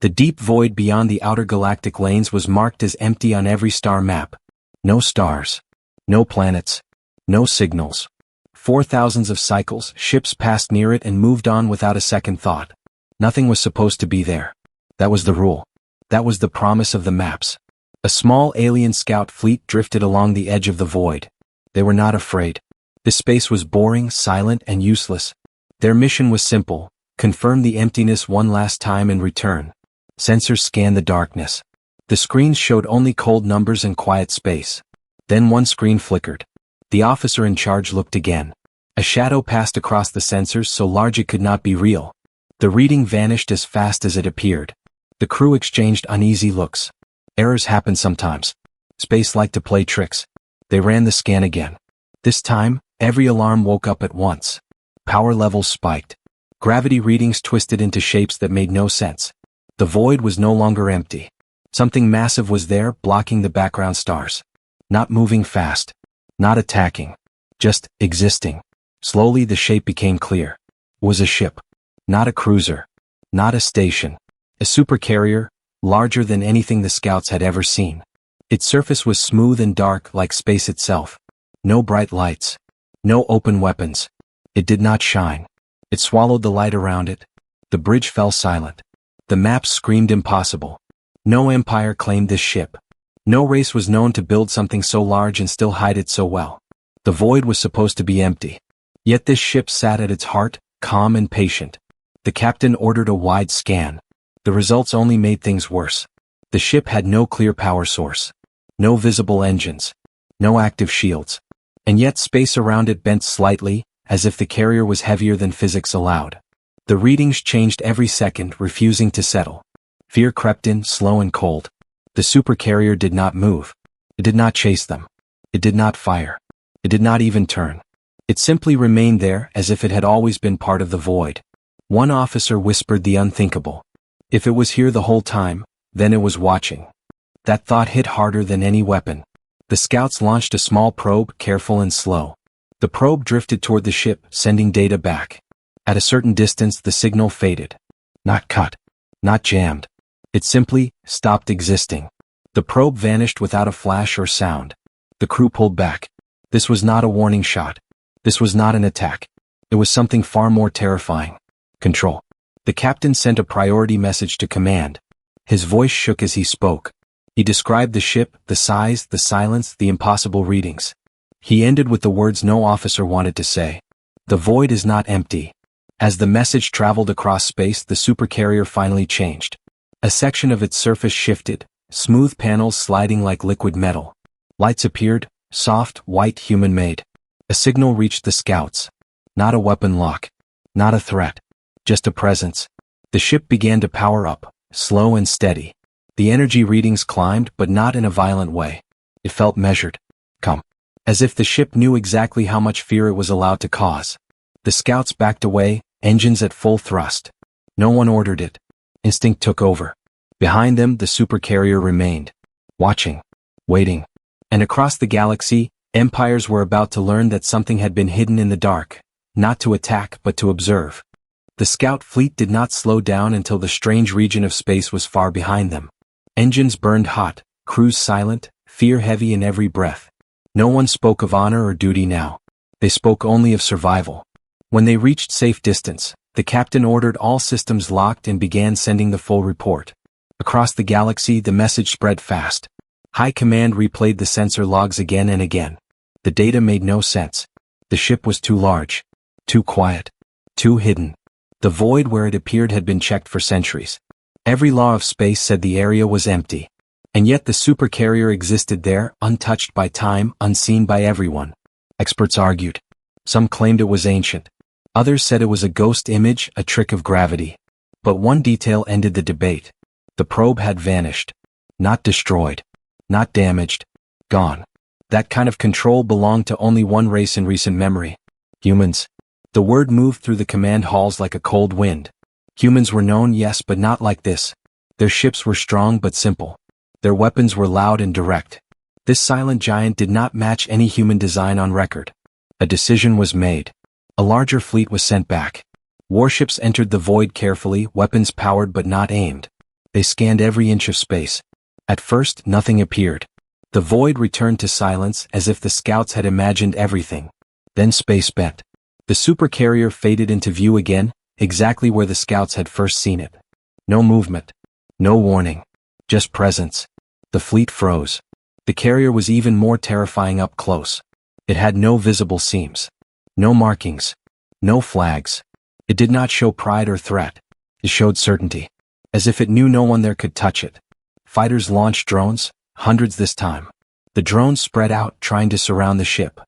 The deep void beyond the outer galactic lanes was marked as empty on every star map. No stars. No planets. No signals. 4,000s of cycles, ships passed near it and moved on without a second thought. Nothing was supposed to be there. That was the rule. That was the promise of the maps. A small alien scout fleet drifted along the edge of the void. They were not afraid. This space was boring, silent, and useless. Their mission was simple: confirm the emptiness one last time and return. Sensors scanned the darkness. The screens showed only cold numbers and quiet space. Then one screen flickered. The officer in charge looked again. A shadow passed across the sensors so large it could not be real. The reading vanished as fast as it appeared. The crew exchanged uneasy looks. Errors happen sometimes. Space liked to play tricks. They ran the scan again. This time, every alarm woke up at once. Power levels spiked. Gravity readings twisted into shapes that made no sense. The void was no longer empty. Something massive was there, blocking the background stars. Not moving fast. Not attacking. Just existing. Slowly the shape became clear. It was a ship. Not a cruiser. Not a station. A supercarrier, larger than anything the scouts had ever seen. Its surface was smooth and dark like space itself. No bright lights. No open weapons. It did not shine. It swallowed the light around it. The bridge fell silent. The maps screamed impossible. No empire claimed this ship. No race was known to build something so large and still hide it so well. The void was supposed to be empty. Yet this ship sat at its heart, calm and patient. The captain ordered a wide scan. The results only made things worse. The ship had no clear power source. No visible engines. No active shields. And yet space around it bent slightly, as if the carrier was heavier than physics allowed. The readings changed every second, refusing to settle. Fear crept in, slow and cold. The supercarrier did not move. It did not chase them. It did not fire. It did not even turn. It simply remained there, as if it had always been part of the void. One officer whispered the unthinkable. If it was here the whole time, then it was watching. That thought hit harder than any weapon. The scouts launched a small probe, careful and slow. The probe drifted toward the ship, sending data back. At a certain distance the signal faded. Not cut. Not jammed. It simply stopped existing. The probe vanished without a flash or sound. The crew pulled back. This was not a warning shot. This was not an attack. It was something far more terrifying. Control. The captain sent a priority message to command. His voice shook as he spoke. He described the ship, the size, the silence, the impossible readings. He ended with the words no officer wanted to say. The void is not empty. As the message traveled across space, the supercarrier finally changed. A section of its surface shifted, smooth panels sliding like liquid metal. Lights appeared, soft, white, human-made. A signal reached the scouts. Not a weapon lock. Not a threat. Just a presence. The ship began to power up, slow and steady. The energy readings climbed, but not in a violent way. It felt measured. Calm. As if the ship knew exactly how much fear it was allowed to cause. The scouts backed away, engines at full thrust. No one ordered it. Instinct took over. Behind them, the supercarrier remained. Watching. Waiting. And across the galaxy, empires were about to learn that something had been hidden in the dark. Not to attack, but to observe. The scout fleet did not slow down until the strange region of space was far behind them. Engines burned hot, crews silent, fear heavy in every breath. No one spoke of honor or duty now. They spoke only of survival. When they reached safe distance, the captain ordered all systems locked and began sending the full report. Across the galaxy, the message spread fast. High Command replayed the sensor logs again and again. The data made no sense. The ship was too large. Too quiet. Too hidden. The void where it appeared had been checked for centuries. Every law of space said the area was empty. And yet the supercarrier existed there, untouched by time, unseen by everyone. Experts argued. Some claimed it was ancient. Others said it was a ghost image, a trick of gravity. But one detail ended the debate. The probe had vanished. Not destroyed. Not damaged. Gone. That kind of control belonged to only one race in recent memory. Humans. The word moved through the command halls like a cold wind. Humans were known, yes, but not like this. Their ships were strong but simple. Their weapons were loud and direct. This silent giant did not match any human design on record. A decision was made. A larger fleet was sent back. Warships entered the void carefully, weapons powered but not aimed. They scanned every inch of space. At first, nothing appeared. The void returned to silence as if the scouts had imagined everything. Then space bent. The supercarrier faded into view again, exactly where the scouts had first seen it. No movement. No warning. Just presence. The fleet froze. The carrier was even more terrifying up close. It had no visible seams. No markings. No flags. It did not show pride or threat. It showed certainty. As if it knew no one there could touch it. Fighters launched drones, hundreds this time. The drones spread out, trying to surround the ship.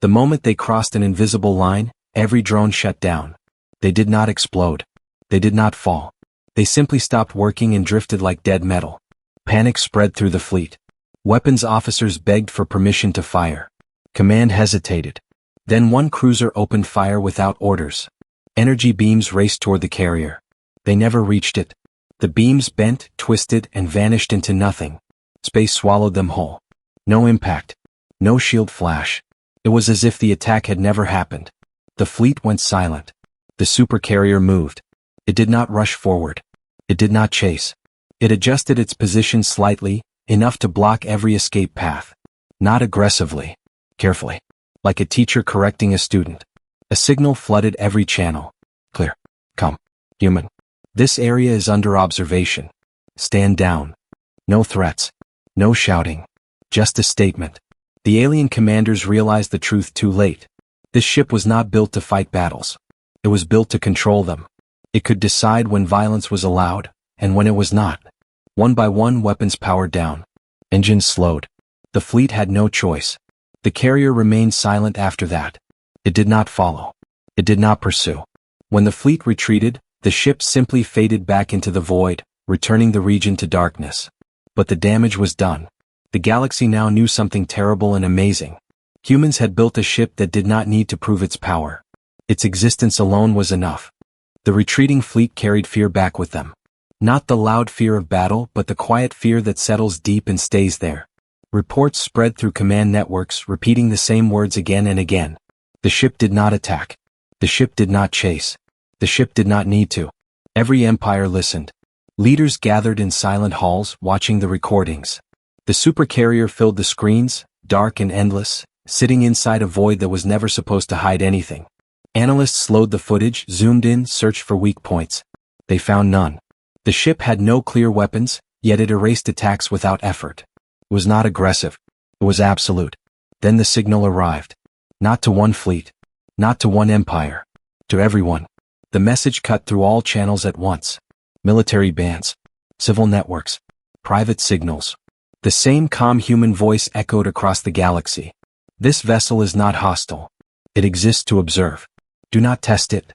The moment they crossed an invisible line, every drone shut down. They did not explode. They did not fall. They simply stopped working and drifted like dead metal. Panic spread through the fleet. Weapons officers begged for permission to fire. Command hesitated. Then one cruiser opened fire without orders. Energy beams raced toward the carrier. They never reached it. The beams bent, twisted, and vanished into nothing. Space swallowed them whole. No impact. No shield flash. It was as if the attack had never happened. The fleet went silent. The supercarrier moved. It did not rush forward. It did not chase. It adjusted its position slightly, enough to block every escape path. Not aggressively. Carefully. Like a teacher correcting a student. A signal flooded every channel. Clear. Come. Human. This area is under observation. Stand down. No threats. No shouting. Just a statement. The alien commanders realized the truth too late. This ship was not built to fight battles. It was built to control them. It could decide when violence was allowed, and when it was not. One by one, weapons powered down. Engines slowed. The fleet had no choice. The carrier remained silent after that. It did not follow. It did not pursue. When the fleet retreated, the ship simply faded back into the void, returning the region to darkness. But the damage was done. The galaxy now knew something terrible and amazing. Humans had built a ship that did not need to prove its power. Its existence alone was enough. The retreating fleet carried fear back with them. Not the loud fear of battle, but the quiet fear that settles deep and stays there. Reports spread through command networks, repeating the same words again and again. The ship did not attack. The ship did not chase. The ship did not need to. Every empire listened. Leaders gathered in silent halls, watching the recordings. The supercarrier filled the screens, dark and endless, sitting inside a void that was never supposed to hide anything. Analysts slowed the footage, zoomed in, searched for weak points. They found none. The ship had no clear weapons, yet it erased attacks without effort. It was not aggressive. It was absolute. Then the signal arrived. Not to one fleet. Not to one empire. To everyone. The message cut through all channels at once. Military bands. Civil networks. Private signals. The same calm human voice echoed across the galaxy. This vessel is not hostile. It exists to observe. Do not test it.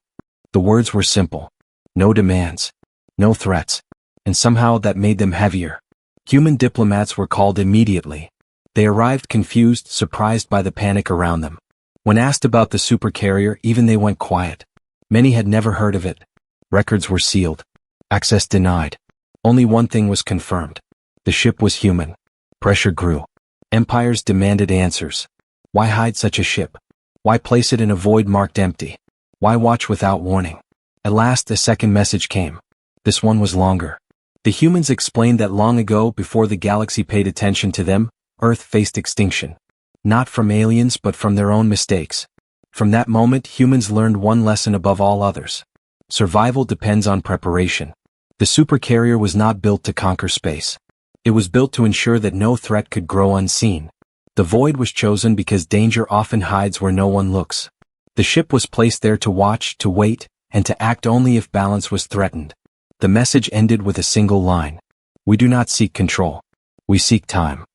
The words were simple. No demands. No threats. And somehow that made them heavier. Human diplomats were called immediately. They arrived confused, surprised by the panic around them. When asked about the supercarrier, even they went quiet. Many had never heard of it. Records were sealed. Access denied. Only one thing was confirmed. The ship was human. Pressure grew. Empires demanded answers. Why hide such a ship? Why place it in a void marked empty? Why watch without warning? At last, a second message came. This one was longer. The humans explained that long ago, before the galaxy paid attention to them, Earth faced extinction. Not from aliens, but from their own mistakes. From that moment, humans learned one lesson above all others. Survival depends on preparation. The supercarrier was not built to conquer space. It was built to ensure that no threat could grow unseen. The void was chosen because danger often hides where no one looks. The ship was placed there to watch, to wait, and to act only if balance was threatened. The message ended with a single line. We do not seek control. We seek time.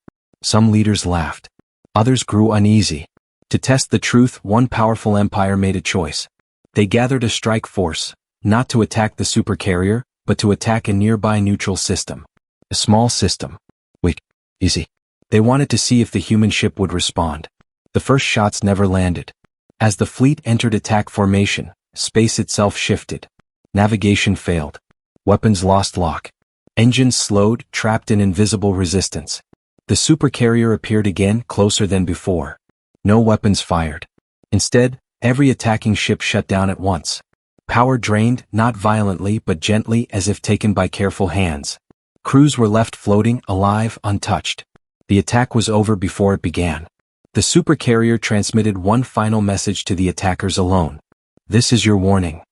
Some leaders laughed. Others grew uneasy. To test the truth, one powerful empire made a choice. They gathered a strike force, not to attack the supercarrier, but to attack a nearby neutral system. A small system. Weak. Easy. They wanted to see if the human ship would respond. The first shots never landed. As the fleet entered attack formation, space itself shifted. Navigation failed. Weapons lost lock. Engines slowed, trapped in invisible resistance. The supercarrier appeared again, closer than before. No weapons fired. Instead, every attacking ship shut down at once. Power drained, not violently but gently, as if taken by careful hands. Crews were left floating, alive, untouched. The attack was over before it began. The supercarrier transmitted one final message to the attackers alone. This is your warning.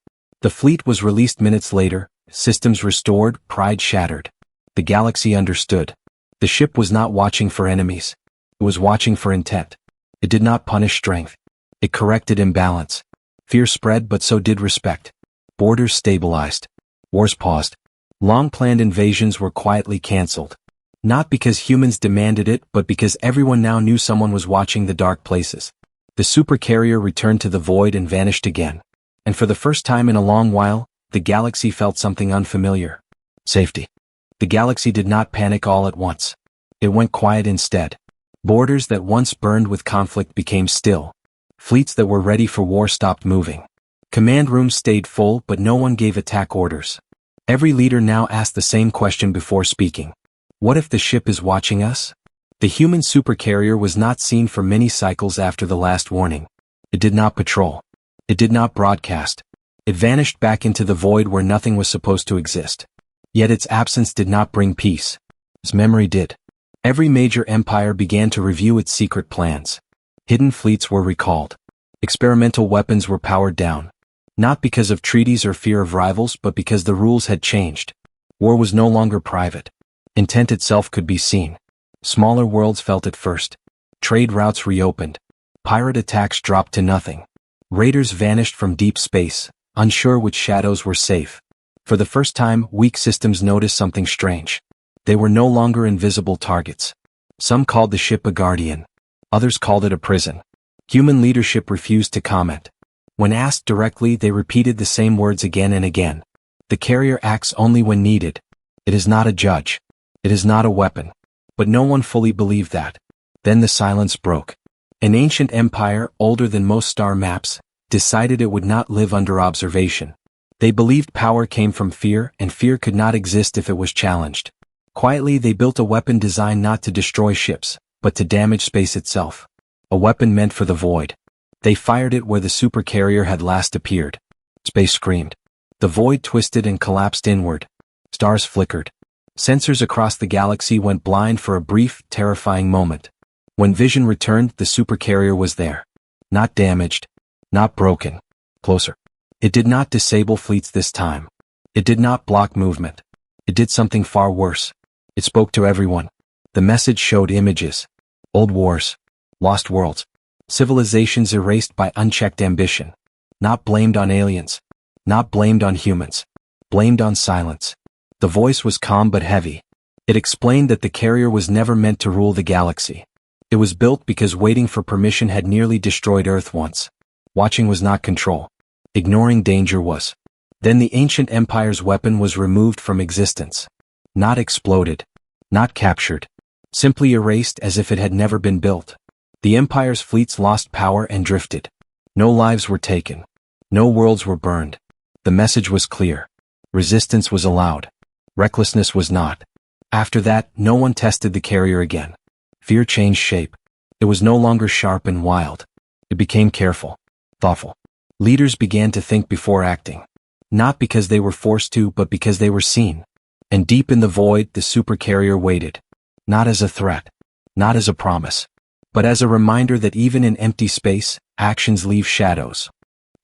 The fleet was released minutes later, systems restored, pride shattered. The galaxy understood. The ship was not watching for enemies. It was watching for intent. It did not punish strength. It corrected imbalance. Fear spread, but so did respect. Borders stabilized. Wars paused. Long-planned invasions were quietly cancelled. Not because humans demanded it, but because everyone now knew someone was watching the dark places. The supercarrier returned to the void and vanished again. And for the first time in a long while, the galaxy felt something unfamiliar. Safety. The galaxy did not panic all at once. It went quiet instead. Borders that once burned with conflict became still. Fleets that were ready for war stopped moving. Command rooms stayed full, but no one gave attack orders. Every leader now asked the same question before speaking. What if the ship is watching us? The human supercarrier was not seen for many cycles after the last warning. It did not patrol. It did not broadcast. It vanished back into the void where nothing was supposed to exist. Yet its absence did not bring peace. Its memory did. Every major empire began to review its secret plans. Hidden fleets were recalled. Experimental weapons were powered down. Not because of treaties or fear of rivals, but because the rules had changed. War was no longer private. Intent itself could be seen. Smaller worlds felt it first. Trade routes reopened. Pirate attacks dropped to nothing. Raiders vanished from deep space, unsure which shadows were safe. For the first time, weak systems noticed something strange. They were no longer invisible targets. Some called the ship a guardian. Others called it a prison. Human leadership refused to comment. When asked directly, they repeated the same words again and again. The carrier acts only when needed. It is not a judge. It is not a weapon. But no one fully believed that. Then the silence broke. An ancient empire, older than most star maps, decided it would not live under observation. They believed power came from fear, and fear could not exist if it was challenged. Quietly, they built a weapon designed not to destroy ships, but to damage space itself. A weapon meant for the void. They fired it where the supercarrier had last appeared. Space screamed. The void twisted and collapsed inward. Stars flickered. Sensors across the galaxy went blind for a brief, terrifying moment. When vision returned, the supercarrier was there. Not damaged. Not broken. Closer. It did not disable fleets this time. It did not block movement. It did something far worse. It spoke to everyone. The message showed images. Old wars. Lost worlds. Civilizations erased by unchecked ambition. Not blamed on aliens. Not blamed on humans. Blamed on silence. The voice was calm but heavy. It explained that the carrier was never meant to rule the galaxy. It was built because waiting for permission had nearly destroyed Earth once. Watching was not control. Ignoring danger was. Then the ancient empire's weapon was removed from existence. Not exploded. Not captured. Simply erased as if it had never been built. The empire's fleets lost power and drifted. No lives were taken. No worlds were burned. The message was clear. Resistance was allowed. Recklessness was not. After that, no one tested the carrier again. Fear changed shape. It was no longer sharp and wild. It became careful. Thoughtful. Leaders began to think before acting. Not because they were forced to, but because they were seen. And deep in the void, the supercarrier waited. Not as a threat. Not as a promise. But as a reminder that even in empty space, actions leave shadows.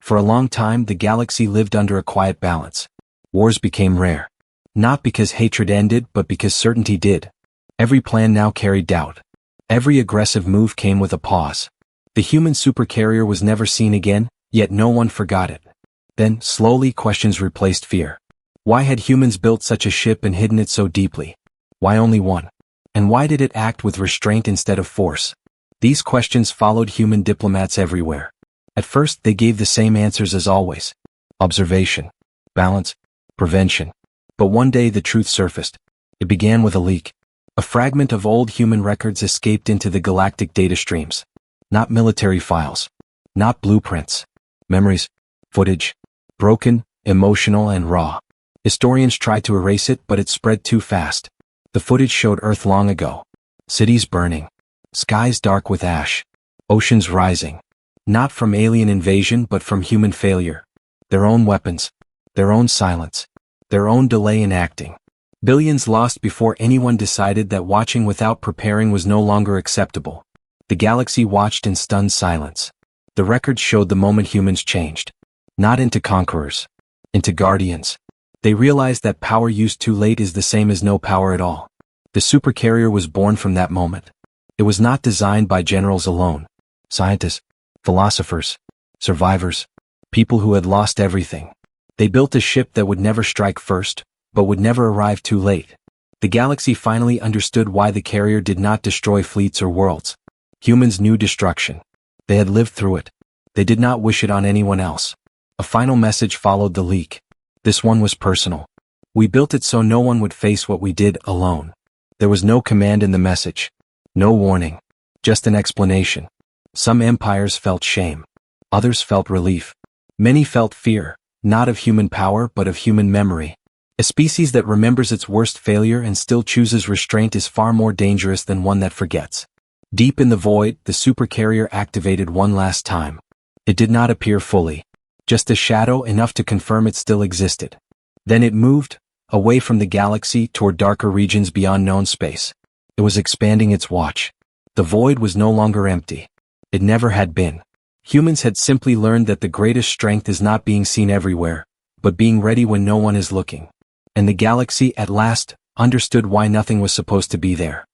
For a long time, the galaxy lived under a quiet balance. Wars became rare. Not because hatred ended, but because certainty did. Every plan now carried doubt. Every aggressive move came with a pause. The human supercarrier was never seen again, yet no one forgot it. Then, slowly, questions replaced fear. Why had humans built such a ship and hidden it so deeply? Why only one? And why did it act with restraint instead of force? These questions followed human diplomats everywhere. At first, they gave the same answers as always. Observation. Balance. Prevention. But one day the truth surfaced. It began with a leak. A fragment of old human records escaped into the galactic data streams. Not military files. Not blueprints. Memories. Footage. Broken, emotional, and raw. Historians tried to erase it, but it spread too fast. The footage showed Earth long ago. Cities burning. Skies dark with ash. Oceans rising. Not from alien invasion, but from human failure. Their own weapons. Their own silence. Their own delay in acting. Billions lost before anyone decided that watching without preparing was no longer acceptable. The galaxy watched in stunned silence. The records showed the moment humans changed. Not into conquerors. Into guardians. They realized that power used too late is the same as no power at all. The supercarrier was born from that moment. It was not designed by generals alone. Scientists, philosophers, survivors, people who had lost everything. They built a ship that would never strike first, but would never arrive too late. The galaxy finally understood why the carrier did not destroy fleets or worlds. Humans knew destruction. They had lived through it. They did not wish it on anyone else. A final message followed the leak. This one was personal. We built it so no one would face what we did alone. There was no command in the message. No warning. Just an explanation. Some empires felt shame. Others felt relief. Many felt fear, not of human power but of human memory. A species that remembers its worst failure and still chooses restraint is far more dangerous than one that forgets. Deep in the void, the supercarrier activated one last time. It did not appear fully. Just a shadow enough to confirm it still existed. Then it moved, away from the galaxy toward darker regions beyond known space. It was expanding its watch. The void was no longer empty. It never had been. Humans had simply learned that the greatest strength is not being seen everywhere, but being ready when no one is looking. And the galaxy, at last, understood why nothing was supposed to be there.